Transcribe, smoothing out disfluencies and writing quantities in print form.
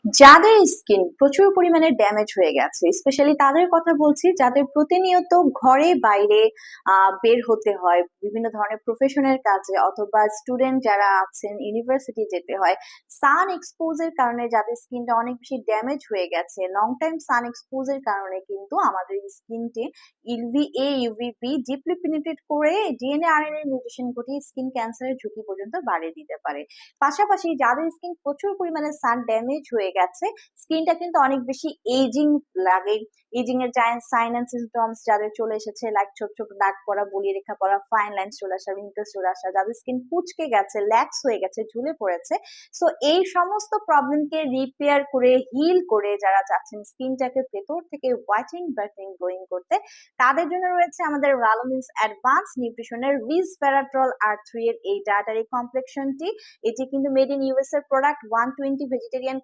যাদের স্কিন প্রচুর পরিমাণে ড্যামেজ হয়ে গেছে, স্পেশালি তাদের কথা বলছি যাদের প্রতিনিয়ত ঘরে বাইরে বের হতে হয় বিভিন্ন ধরনের প্রফেশনের কাজে, অথবা স্টুডেন্ট যারা আছেন ইউনিভার্সিটি যেতে হয়, সান এক্সপোজের কারণে যাদের স্কিনটা অনেক বেশি ড্যামেজ হয়ে গেছে, লং টাইম সান এক্সপোজের কারণে কিন্তু আমাদের স্কিনটি ইউভিএ ইউভিবি ডিপলি পেনিট্রেট করে ডিএনএ আরএনএ মিউটেশন ঘটিয়ে স্কিন ক্যান্সারের ঝুঁকি পর্যন্ত বাড়িয়ে দিতে পারে। পাশাপাশি যাদের স্কিন প্রচুর পরিমাণে সান ড্যামেজ হয়ে গেছে, স্কিনটা কিন্তু অনেক বেশি এজিং লাগে। এজিং এর সাইন এন্ড সিমটমস যাদের চলে এসেছে, লাইক ছোট ছোট দাগ পড়া, বলিয়ে রেখা পড়া, ফাইন লাইন্স চলে আসা, রিঙ্কেলস চলে আসা, যাদের স্কিন কুচকে গেছে, ল্যাক্স হয়ে গেছে, ঝুলে পড়েছে। সো এই সমস্ত প্রবলেমকে রিপেয়ার করে হিল করে যারা চাচ্ছেন স্কিনটাকে ভেতর থেকে হোয়াইটিং ব্রাইটনিং গ্লোয়িং করতে, তাদের জন্য রয়েছে আমাদের ভালোমিন্স অ্যাডভান্স নিউট্রিশনের রিসভেরাট্রল আর3 এর এই ডায়েটারি কমপ্লেক্সনটি। এটি কিন্তু মেড ইন ইউএস এর প্রোডাক্ট, 120 ভেজিটেরিয়ান